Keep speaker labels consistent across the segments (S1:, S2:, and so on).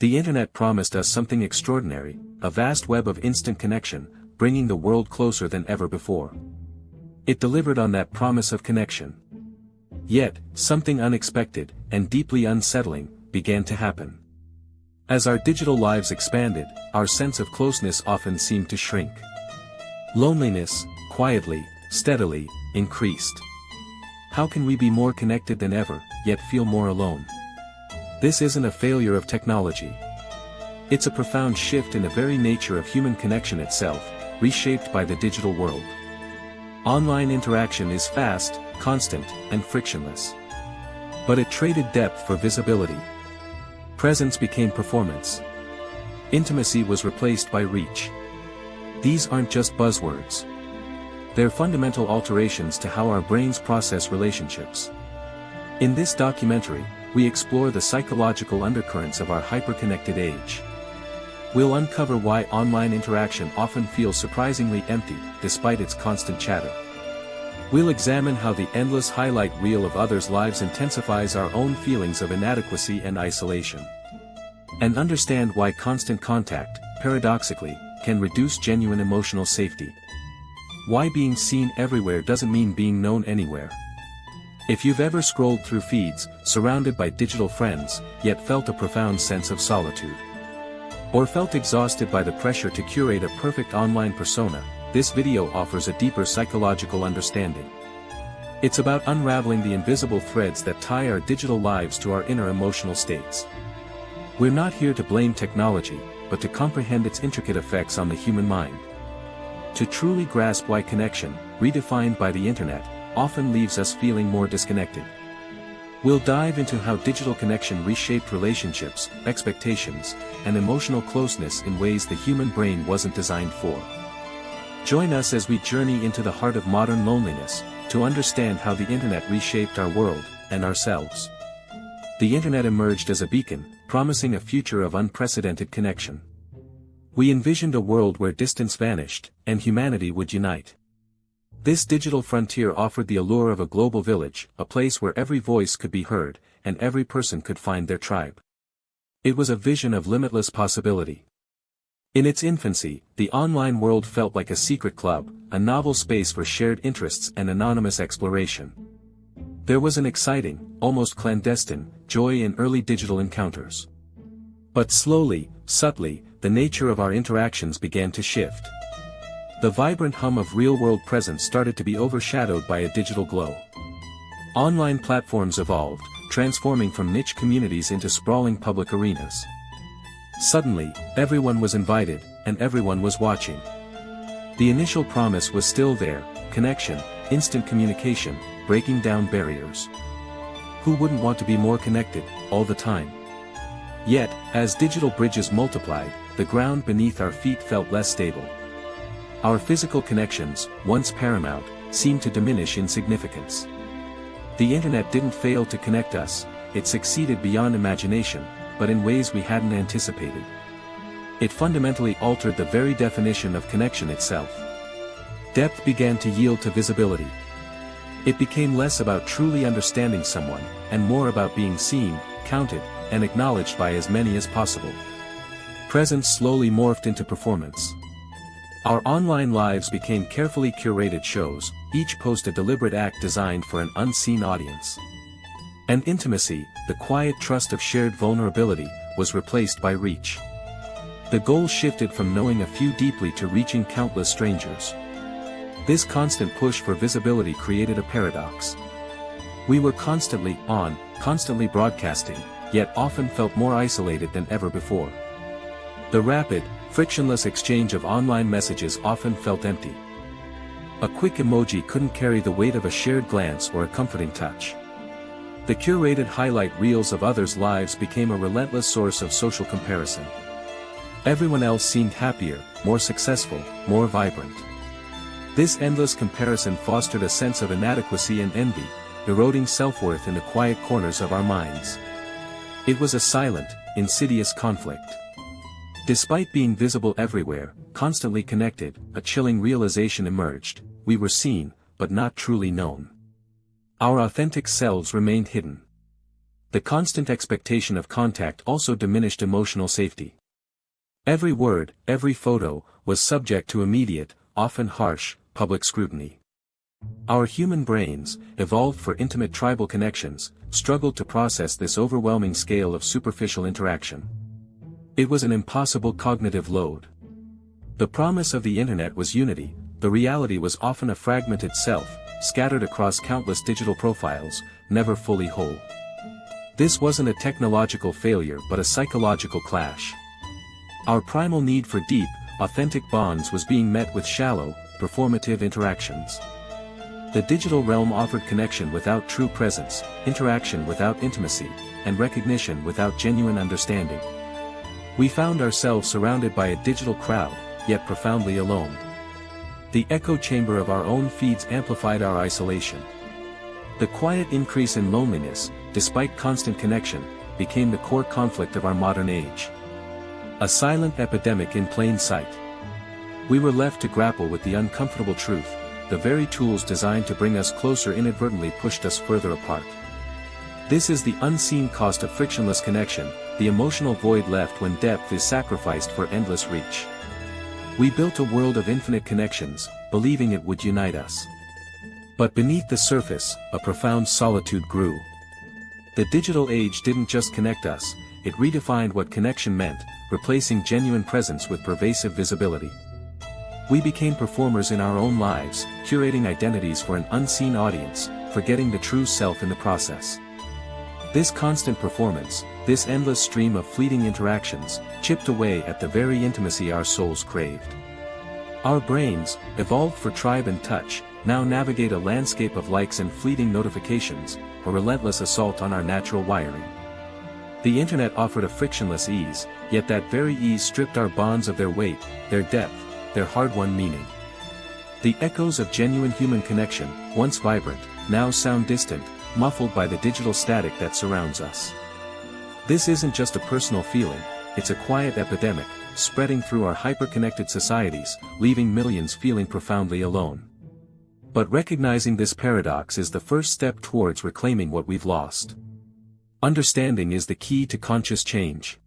S1: The internet promised us something extraordinary, a vast web of instant connection, bringing the world closer than ever before. It delivered on that promise of connection. Yet, something unexpected, and deeply unsettling, began to happen. As our digital lives expanded, our sense of closeness often seemed to shrink. Loneliness, quietly, steadily, increased. How can we be more connected than ever, yet feel more alone? This isn't a failure of technology. It's a profound shift in the very nature of human connection itself, reshaped by the digital world. Online interaction is fast, constant, and frictionless. But it traded depth for visibility. Presence became performance. Intimacy was replaced by reach. These aren't just buzzwords. They're fundamental alterations to how our brains process relationships. In this documentary, we explore the psychological undercurrents of our hyper-connected age. We'll uncover why online interaction often feels surprisingly empty, despite its constant chatter. We'll examine how the endless highlight reel of others' lives intensifies our own feelings of inadequacy and isolation. And understand why constant contact, paradoxically, can reduce genuine emotional safety. Why being seen everywhere doesn't mean being known anywhere. If you've ever scrolled through feeds, surrounded by digital friends, yet felt a profound sense of solitude, or felt exhausted by the pressure to curate a perfect online persona, this video offers a deeper psychological understanding. It's about unraveling the invisible threads that tie our digital lives to our inner emotional states. We're not here to blame technology, but to comprehend its intricate effects on the human mind. To truly grasp why connection, redefined by the internet, often leaves us feeling more disconnected. We'll dive into how digital connection reshaped relationships, expectations, and emotional closeness in ways the human brain wasn't designed for. Join us as we journey into the heart of modern loneliness, to understand how the internet reshaped our world, and ourselves. The internet emerged as a beacon, promising a future of unprecedented connection. We envisioned a world where distance vanished, and humanity would unite. This digital frontier offered the allure of a global village, a place where every voice could be heard, and every person could find their tribe. It was a vision of limitless possibility. In its infancy, the online world felt like a secret club, a novel space for shared interests and anonymous exploration. There was an exciting, almost clandestine, joy in early digital encounters. But slowly, subtly, the nature of our interactions began to shift. The vibrant hum of real-world presence started to be overshadowed by a digital glow. Online platforms evolved, transforming from niche communities into sprawling public arenas. Suddenly, everyone was invited, and everyone was watching. The initial promise was still there: connection, instant communication, breaking down barriers. Who wouldn't want to be more connected, all the time? Yet, as digital bridges multiplied, the ground beneath our feet felt less stable. Our physical connections, once paramount, seemed to diminish in significance. The internet didn't fail to connect us, it succeeded beyond imagination, but in ways we hadn't anticipated. It fundamentally altered the very definition of connection itself. Depth began to yield to visibility. It became less about truly understanding someone, and more about being seen, counted, and acknowledged by as many as possible. Presence slowly morphed into performance. Our online lives became carefully curated shows, each post a deliberate act designed for an unseen audience. And intimacy, the quiet trust of shared vulnerability, was replaced by reach. The goal shifted from knowing a few deeply to reaching countless strangers. This constant push for visibility created a paradox. We were constantly on, constantly broadcasting, yet often felt more isolated than ever before. The rapid, frictionless exchange of online messages often felt empty. A quick emoji couldn't carry the weight of a shared glance or a comforting touch. The curated highlight reels of others' lives became a relentless source of social comparison. Everyone else seemed happier, more successful, more vibrant. This endless comparison fostered a sense of inadequacy and envy, eroding self-worth in the quiet corners of our minds. It was a silent, insidious conflict. Despite being visible everywhere, constantly connected, a chilling realization emerged: we were seen, but not truly known. Our authentic selves remained hidden. The constant expectation of contact also diminished emotional safety. Every word, every photo, was subject to immediate, often harsh, public scrutiny. Our human brains, evolved for intimate tribal connections, struggled to process this overwhelming scale of superficial interaction. It was an impossible cognitive load. The promise of the internet was unity, the reality was often a fragmented self, scattered across countless digital profiles, never fully whole. This wasn't a technological failure but a psychological clash. Our primal need for deep, authentic bonds was being met with shallow, performative interactions. The digital realm offered connection without true presence, interaction without intimacy, and recognition without genuine understanding. We found ourselves surrounded by a digital crowd, yet profoundly alone. The echo chamber of our own feeds amplified our isolation. The quiet increase in loneliness, despite constant connection, became the core conflict of our modern age. A silent epidemic in plain sight. We were left to grapple with the uncomfortable truth: the very tools designed to bring us closer inadvertently pushed us further apart. This is the unseen cost of frictionless connection, the emotional void left when depth is sacrificed for endless reach. We built a world of infinite connections, believing it would unite us. But beneath the surface, a profound solitude grew. The digital age didn't just connect us, it redefined what connection meant, replacing genuine presence with pervasive visibility. We became performers in our own lives, curating identities for an unseen audience, forgetting the true self in the process. This constant performance, this endless stream of fleeting interactions, chipped away at the very intimacy our souls craved. Our brains, evolved for tribe and touch, now navigate a landscape of likes and fleeting notifications, a relentless assault on our natural wiring. The internet offered a frictionless ease, yet that very ease stripped our bonds of their weight, their depth, their hard-won meaning. The echoes of genuine human connection, once vibrant, now sound distant, muffled by the digital static that surrounds us. This isn't just a personal feeling, it's a quiet epidemic, spreading through our hyper-connected societies, leaving millions feeling profoundly alone. But recognizing this paradox is the first step towards reclaiming what we've lost. Understanding is the key to conscious change.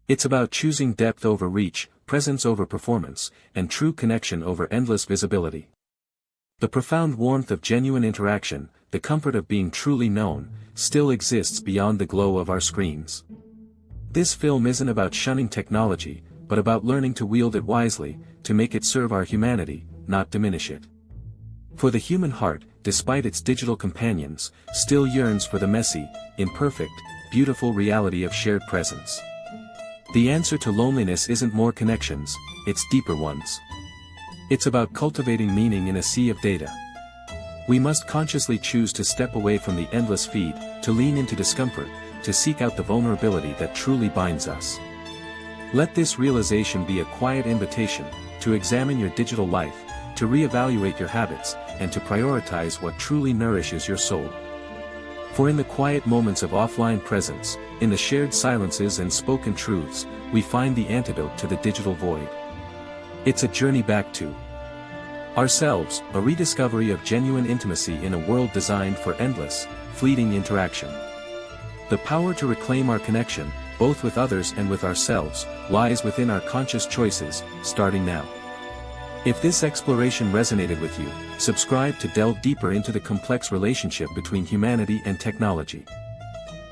S1: It's about choosing depth over reach, presence over performance, and true connection over endless visibility. The profound warmth of genuine interaction, the comfort of being truly known, still exists beyond the glow of our screens. This film isn't about shunning technology, but about learning to wield it wisely, to make it serve our humanity, not diminish it. For the human heart, despite its digital companions, still yearns for the messy, imperfect, beautiful reality of shared presence. The answer to loneliness isn't more connections, it's deeper ones. It's about cultivating meaning in a sea of data. We must consciously choose to step away from the endless feed, to lean into discomfort, to seek out the vulnerability that truly binds us. Let this realization be a quiet invitation, to examine your digital life, to reevaluate your habits, and to prioritize what truly nourishes your soul. For in the quiet moments of offline presence, in the shared silences and spoken truths, we find the antidote to the digital void. It's a journey back to ourselves, a rediscovery of genuine intimacy in a world designed for endless, fleeting interaction. The power to reclaim our connection, both with others and with ourselves, lies within our conscious choices, starting now. If this exploration resonated with you, subscribe to delve deeper into the complex relationship between humanity and technology.